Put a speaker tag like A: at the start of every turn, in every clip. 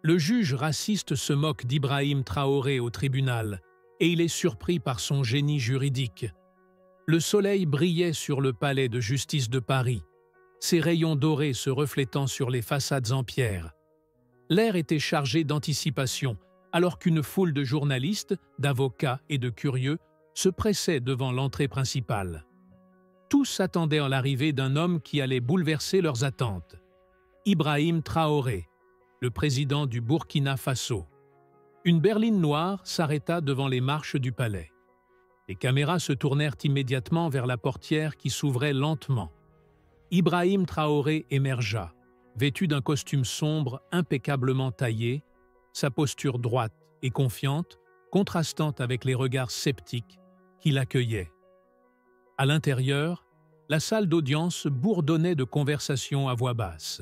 A: Le juge raciste se moque d'Ibrahim Traoré au tribunal et il est surpris par son génie juridique. Le soleil brillait sur le palais de justice de Paris, ses rayons dorés se reflétant sur les façades en pierre. L'air était chargé d'anticipation, alors qu'une foule de journalistes, d'avocats et de curieux se pressait devant l'entrée principale. Tous attendaient l'arrivée d'un homme qui allait bouleverser leurs attentes. Ibrahim Traoré, le président du Burkina Faso. Une berline noire s'arrêta devant les marches du palais. Les caméras se tournèrent immédiatement vers la portière qui s'ouvrait lentement. Ibrahim Traoré émergea, vêtu d'un costume sombre impeccablement taillé, sa posture droite et confiante, contrastant avec les regards sceptiques qui l'accueillaient. À l'intérieur, la salle d'audience bourdonnait de conversations à voix basse.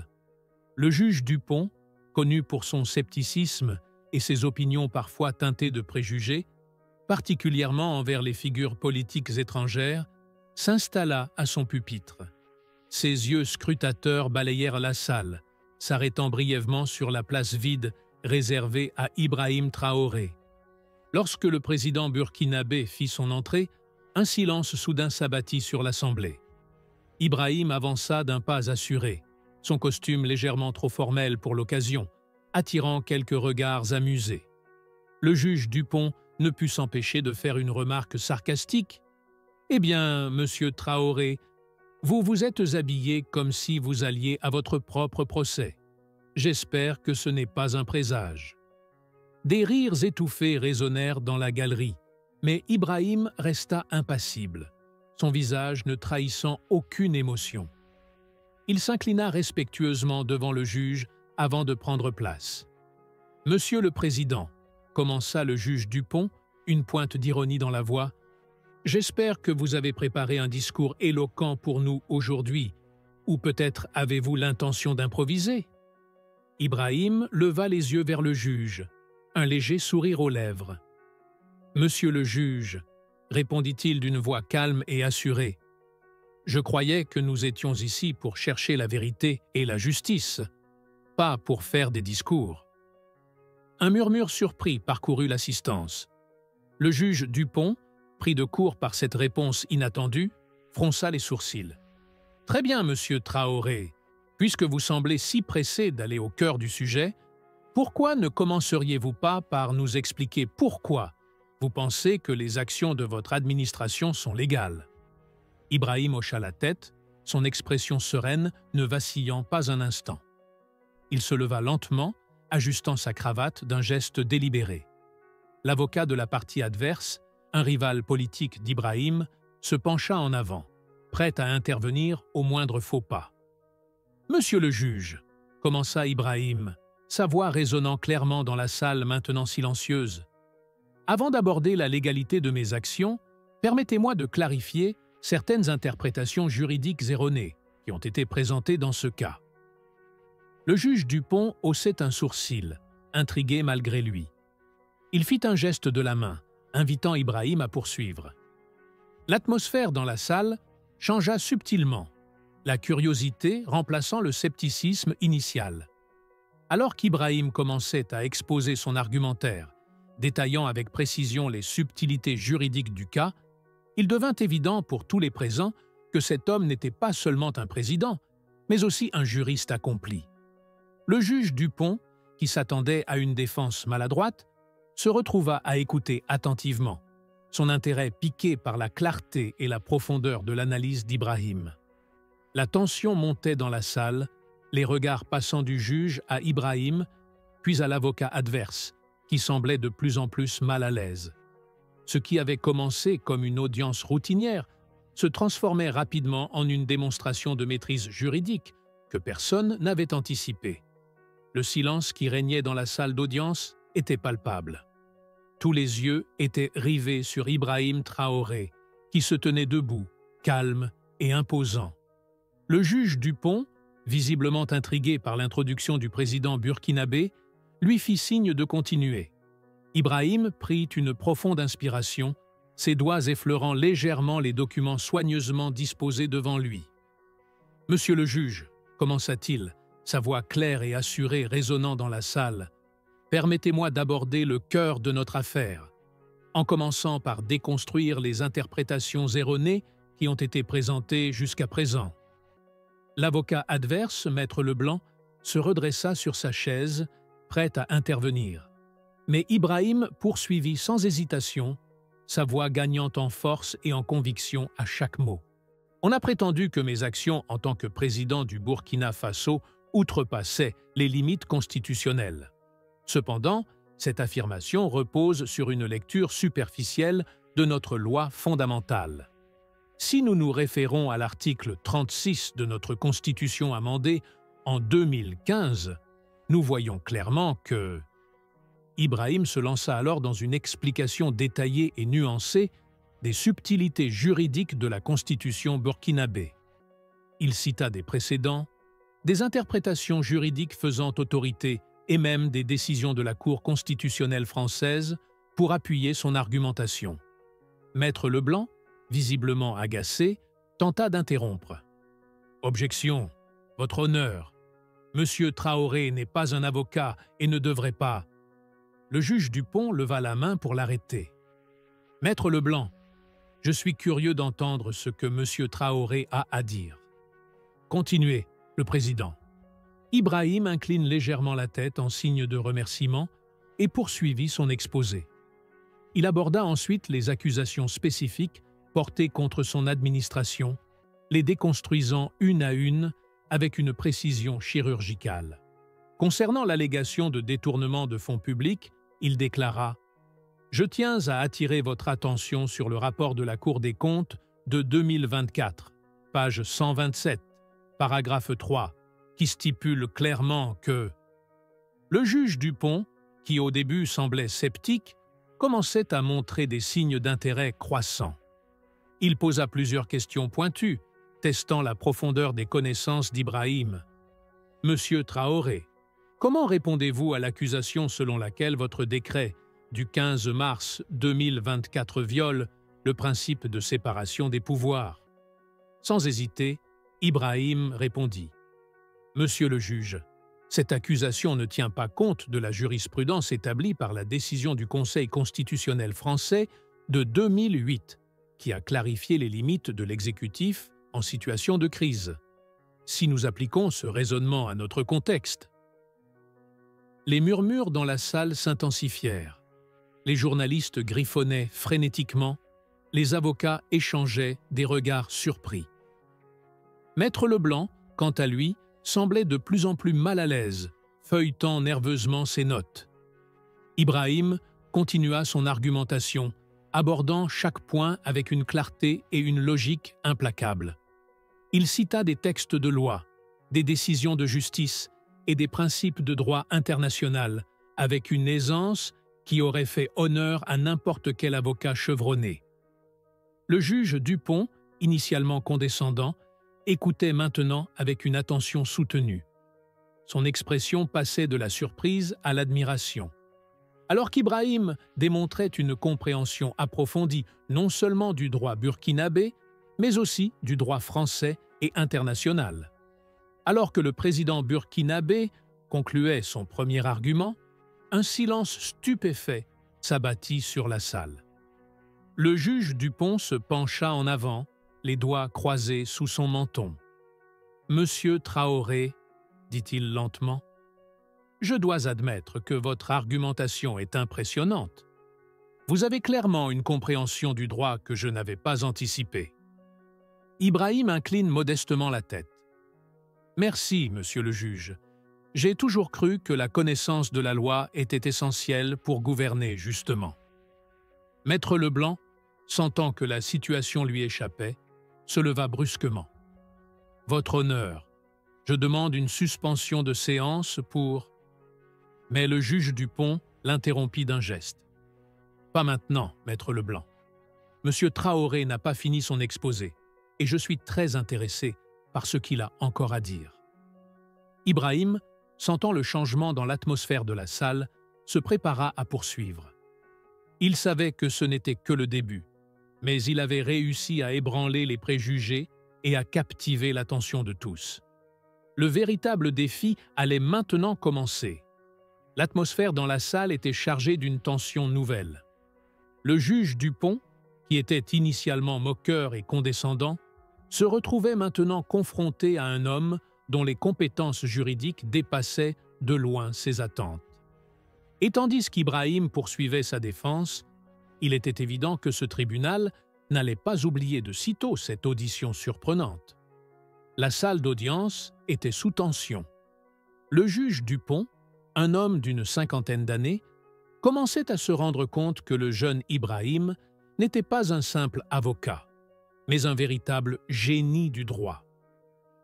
A: Le juge Dupont, connu pour son scepticisme et ses opinions parfois teintées de préjugés, particulièrement envers les figures politiques étrangères, s'installa à son pupitre. Ses yeux scrutateurs balayèrent la salle, s'arrêtant brièvement sur la place vide réservée à Ibrahim Traoré. Lorsque le président burkinabé fit son entrée, un silence soudain s'abattit sur l'assemblée. Ibrahim avança d'un pas assuré, son costume légèrement trop formel pour l'occasion, attirant quelques regards amusés. Le juge Dupont ne put s'empêcher de faire une remarque sarcastique. « Eh bien, monsieur Traoré, vous vous êtes habillé comme si vous alliez à votre propre procès. J'espère que ce n'est pas un présage. » Des rires étouffés résonnèrent dans la galerie, mais Ibrahim resta impassible, son visage ne trahissant aucune émotion. Il s'inclina respectueusement devant le juge avant de prendre place. « Monsieur le Président », commença le juge Dupont, une pointe d'ironie dans la voix, « j'espère que vous avez préparé un discours éloquent pour nous aujourd'hui, ou peut-être avez-vous l'intention d'improviser ?» Ibrahim leva les yeux vers le juge, un léger sourire aux lèvres. « Monsieur le juge, » répondit-il d'une voix calme et assurée, « je croyais que nous étions ici pour chercher la vérité et la justice, pas pour faire des discours. » Un murmure surpris parcourut l'assistance. Le juge Dupont, pris de court par cette réponse inattendue, fronça les sourcils. « Très bien, monsieur Traoré, puisque vous semblez si pressé d'aller au cœur du sujet, pourquoi ne commenceriez-vous pas par nous expliquer pourquoi vous pensez que les actions de votre administration sont légales ?» Ibrahim hocha la tête, son expression sereine ne vacillant pas un instant. Il se leva lentement, ajustant sa cravate d'un geste délibéré. L'avocat de la partie adverse, un rival politique d'Ibrahim, se pencha en avant, prêt à intervenir au moindre faux pas. « Monsieur le juge », commença Ibrahim, sa voix résonnant clairement dans la salle maintenant silencieuse, « avant d'aborder la légalité de mes actions, permettez-moi de clarifier certaines interprétations juridiques erronées qui ont été présentées dans ce cas. » Le juge Dupont haussait un sourcil, intrigué malgré lui. Il fit un geste de la main, invitant Ibrahim à poursuivre. L'atmosphère dans la salle changea subtilement, la curiosité remplaçant le scepticisme initial. Alors qu'Ibrahim commençait à exposer son argumentaire, détaillant avec précision les subtilités juridiques du cas, il devint évident pour tous les présents que cet homme n'était pas seulement un président, mais aussi un juriste accompli. Le juge Dupont, qui s'attendait à une défense maladroite, se retrouva à écouter attentivement, son intérêt piqué par la clarté et la profondeur de l'analyse d'Ibrahim. La tension montait dans la salle, les regards passant du juge à Ibrahim, puis à l'avocat adverse, qui semblait de plus en plus mal à l'aise. Ce qui avait commencé comme une audience routinière se transformait rapidement en une démonstration de maîtrise juridique que personne n'avait anticipée. Le silence qui régnait dans la salle d'audience était palpable. Tous les yeux étaient rivés sur Ibrahim Traoré, qui se tenait debout, calme et imposant. Le juge Dupont, visiblement intrigué par l'introduction du président burkinabé, lui fit signe de continuer. Ibrahim prit une profonde inspiration, ses doigts effleurant légèrement les documents soigneusement disposés devant lui. « Monsieur le juge », commença-t-il, sa voix claire et assurée résonnant dans la salle, permettez-moi d'aborder le cœur de notre affaire, en commençant par déconstruire les interprétations erronées qui ont été présentées jusqu'à présent. » L'avocat adverse, Maître Leblanc, se redressa sur sa chaise, prêt à intervenir. Mais Ibrahim poursuivit sans hésitation, sa voix gagnant en force et en conviction à chaque mot. « On a prétendu que mes actions en tant que président du Burkina Faso outrepassaient les limites constitutionnelles. Cependant, cette affirmation repose sur une lecture superficielle de notre loi fondamentale. Si nous nous référons à l'article 36 de notre Constitution amendée en 2015, nous voyons clairement que… » Ibrahim se lança alors dans une explication détaillée et nuancée des subtilités juridiques de la Constitution burkinabé. Il cita des précédents, des interprétations juridiques faisant autorité et même des décisions de la Cour constitutionnelle française pour appuyer son argumentation. Maître Leblanc, visiblement agacé, tenta d'interrompre. « Objection, votre honneur. Monsieur Traoré n'est pas un avocat et ne devrait pas… » Le juge Dupont leva la main pour l'arrêter. « Maître Leblanc, je suis curieux d'entendre ce que Monsieur Traoré a à dire. » « Continuez, le président. » Ibrahim incline légèrement la tête en signe de remerciement et poursuivit son exposé. Il aborda ensuite les accusations spécifiques portées contre son administration, les déconstruisant une à une avec une précision chirurgicale. Concernant l'allégation de détournement de fonds publics, il déclara « Je tiens à attirer votre attention sur le rapport de la Cour des comptes de 2024, page 127, paragraphe 3, qui stipule clairement que… » Le juge Dupont, qui au début semblait sceptique, commençait à montrer des signes d'intérêt croissant. Il posa plusieurs questions pointues, testant la profondeur des connaissances d'Ibrahim. « Monsieur Traoré, comment répondez-vous à l'accusation selon laquelle votre décret du 15 mars 2024 viole le principe de séparation des pouvoirs ?» Sans hésiter, Ibrahim répondit « Monsieur le juge, cette accusation ne tient pas compte de la jurisprudence établie par la décision du Conseil constitutionnel français de 2008, qui a clarifié les limites de l'exécutif en situation de crise. Si nous appliquons ce raisonnement à notre contexte… » Les murmures dans la salle s'intensifièrent. Les journalistes griffonnaient frénétiquement, les avocats échangeaient des regards surpris. Maître Leblanc, quant à lui, semblait de plus en plus mal à l'aise, feuilletant nerveusement ses notes. Ibrahim continua son argumentation, abordant chaque point avec une clarté et une logique implacables. Il cita des textes de loi, des décisions de justice et des principes de droit international avec une aisance qui aurait fait honneur à n'importe quel avocat chevronné. Le juge Dupont, initialement condescendant, écoutait maintenant avec une attention soutenue. Son expression passait de la surprise à l'admiration. Alors qu'Ibrahim démontrait une compréhension approfondie non seulement du droit burkinabé, mais aussi du droit français et international. Alors que le président burkinabé concluait son premier argument, un silence stupéfait s'abattit sur la salle. Le juge Dupont se pencha en avant, les doigts croisés sous son menton. « Monsieur Traoré, » dit-il lentement, « je dois admettre que votre argumentation est impressionnante. Vous avez clairement une compréhension du droit que je n'avais pas anticipée. » Ibrahim incline modestement la tête. « Merci, monsieur le juge. J'ai toujours cru que la connaissance de la loi était essentielle pour gouverner justement. » Maître Leblanc, sentant que la situation lui échappait, se leva brusquement. « Votre honneur, je demande une suspension de séance pour… » Mais le juge Dupont l'interrompit d'un geste. « Pas maintenant, Maître Leblanc. Monsieur Traoré n'a pas fini son exposé, et je suis très intéressé par ce qu'il a encore à dire. » Ibrahim, sentant le changement dans l'atmosphère de la salle, se prépara à poursuivre. Il savait que ce n'était que le début, mais il avait réussi à ébranler les préjugés et à captiver l'attention de tous. Le véritable défi allait maintenant commencer. L'atmosphère dans la salle était chargée d'une tension nouvelle. Le juge Dupont, qui était initialement moqueur et condescendant, se retrouvait maintenant confronté à un homme dont les compétences juridiques dépassaient de loin ses attentes. Et tandis qu'Ibrahim poursuivait sa défense, il était évident que ce tribunal n'allait pas oublier de sitôt cette audition surprenante. La salle d'audience était sous tension. Le juge Dupont, un homme d'une cinquantaine d'années, commençait à se rendre compte que le jeune Ibrahim n'était pas un simple avocat, mais un véritable génie du droit.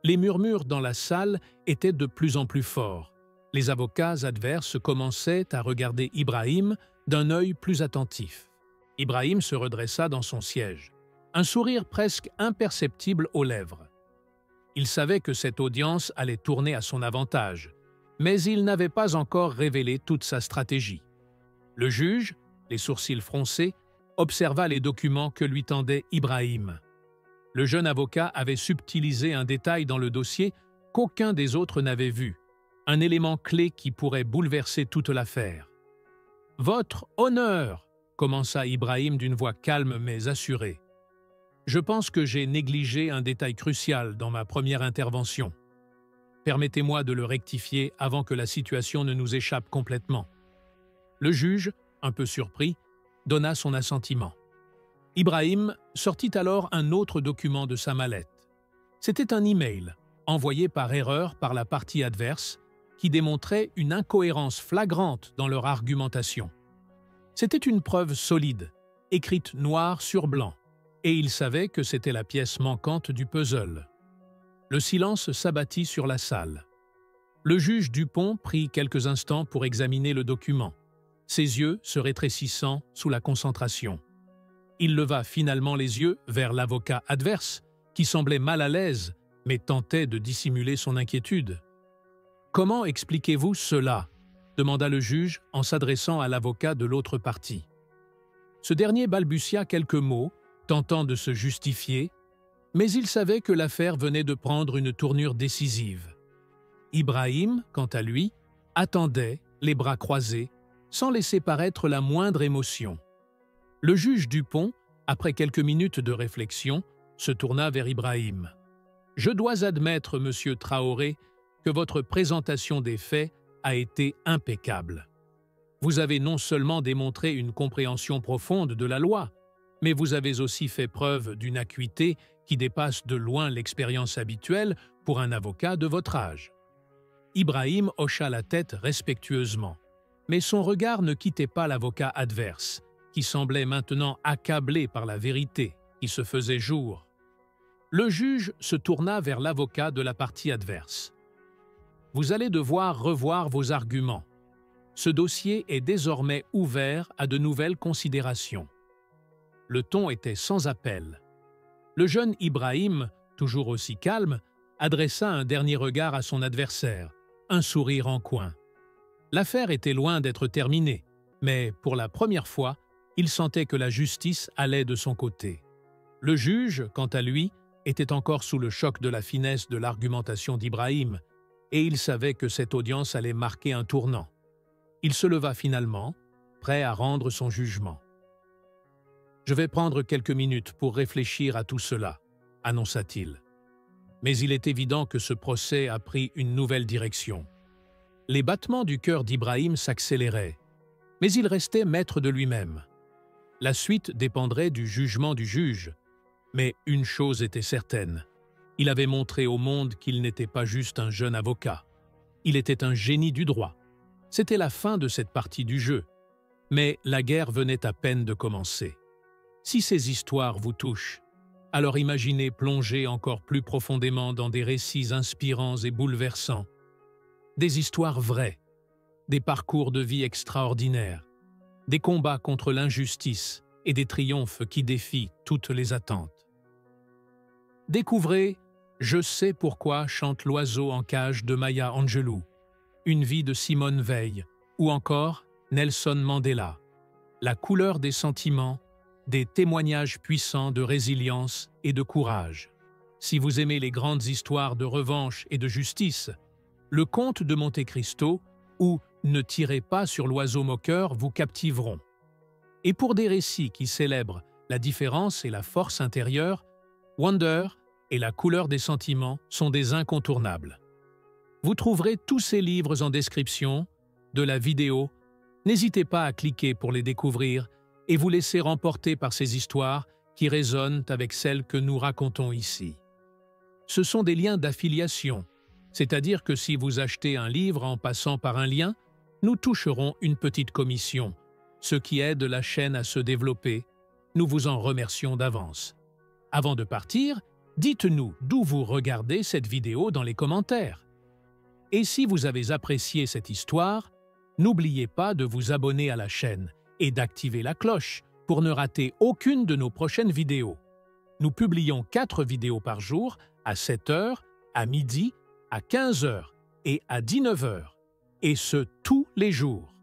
A: Les murmures dans la salle étaient de plus en plus forts. Les avocats adverses commençaient à regarder Ibrahim d'un œil plus attentif. Ibrahim se redressa dans son siège, un sourire presque imperceptible aux lèvres. Il savait que cette audience allait tourner à son avantage, mais il n'avait pas encore révélé toute sa stratégie. Le juge, les sourcils froncés, observa les documents que lui tendait Ibrahim. Le jeune avocat avait subtilisé un détail dans le dossier qu'aucun des autres n'avait vu, un élément clé qui pourrait bouleverser toute l'affaire. « Votre honneur !» commença Ibrahim d'une voix calme mais assurée. « Je pense que j'ai négligé un détail crucial dans ma première intervention. Permettez-moi de le rectifier avant que la situation ne nous échappe complètement. » Le juge, un peu surpris, donna son assentiment. Ibrahim sortit alors un autre document de sa mallette. C'était un email, envoyé par erreur par la partie adverse, qui démontrait une incohérence flagrante dans leur argumentation. C'était une preuve solide, écrite noir sur blanc, et il savait que c'était la pièce manquante du puzzle. Le silence s'abattit sur la salle. Le juge Dupont prit quelques instants pour examiner le document, ses yeux se rétrécissant sous la concentration. Il leva finalement les yeux vers l'avocat adverse, qui semblait mal à l'aise, mais tentait de dissimuler son inquiétude. « Comment expliquez-vous cela ?» demanda le juge en s'adressant à l'avocat de l'autre partie. Ce dernier balbutia quelques mots, tentant de se justifier, mais il savait que l'affaire venait de prendre une tournure décisive. Ibrahim, quant à lui, attendait, les bras croisés, sans laisser paraître la moindre émotion. Le juge Dupont, après quelques minutes de réflexion, se tourna vers Ibrahim. « Je dois admettre, monsieur Traoré, que votre présentation des faits a été impeccable. Vous avez non seulement démontré une compréhension profonde de la loi, mais vous avez aussi fait preuve d'une acuité qui dépasse de loin l'expérience habituelle pour un avocat de votre âge. » Ibrahim hocha la tête respectueusement, mais son regard ne quittait pas l'avocat adverse, qui semblait maintenant accablé par la vérité qui se faisait jour. Le juge se tourna vers l'avocat de la partie adverse. « Vous allez devoir revoir vos arguments. Ce dossier est désormais ouvert à de nouvelles considérations. » Le ton était sans appel. Le jeune Ibrahim, toujours aussi calme, adressa un dernier regard à son adversaire, un sourire en coin. L'affaire était loin d'être terminée, mais pour la première fois, il sentait que la justice allait de son côté. Le juge, quant à lui, était encore sous le choc de la finesse de l'argumentation d'Ibrahim, et il savait que cette audience allait marquer un tournant. Il se leva finalement, prêt à rendre son jugement. « Je vais prendre quelques minutes pour réfléchir à tout cela », annonça-t-il. Mais il est évident que ce procès a pris une nouvelle direction. Les battements du cœur d'Ibrahim s'accéléraient, mais il restait maître de lui-même. La suite dépendrait du jugement du juge, mais une chose était certaine. Il avait montré au monde qu'il n'était pas juste un jeune avocat. Il était un génie du droit. C'était la fin de cette partie du jeu, mais la guerre venait à peine de commencer. Si ces histoires vous touchent, alors imaginez plonger encore plus profondément dans des récits inspirants et bouleversants. Des histoires vraies, des parcours de vie extraordinaires, des combats contre l'injustice et des triomphes qui défient toutes les attentes. Découvrez « Je sais pourquoi chante l'oiseau en cage » de Maya Angelou, Une vie de Simone Veil ou encore Nelson Mandela, La couleur des sentiments, des témoignages puissants de résilience et de courage. Si vous aimez les grandes histoires de revanche et de justice, Le Comte de Monte Cristo ou Ne tirez pas sur l'oiseau moqueur vous captiveront. Et pour des récits qui célèbrent la différence et la force intérieure, Wonder et la couleur des sentiments sont des incontournables. Vous trouverez tous ces livres en description de la vidéo. N'hésitez pas à cliquer pour les découvrir et vous laisser remporter par ces histoires qui résonnent avec celles que nous racontons ici. Ce sont des liens d'affiliation, c'est-à-dire que si vous achetez un livre en passant par un lien, nous toucherons une petite commission, ce qui aide la chaîne à se développer. Nous vous en remercions d'avance. Avant de partir, dites-nous d'où vous regardez cette vidéo dans les commentaires. Et si vous avez apprécié cette histoire, n'oubliez pas de vous abonner à la chaîne et d'activer la cloche pour ne rater aucune de nos prochaines vidéos. Nous publions 4 vidéos par jour à 7 h, à midi, à 15 h et à 19 h, et ce tous les jours.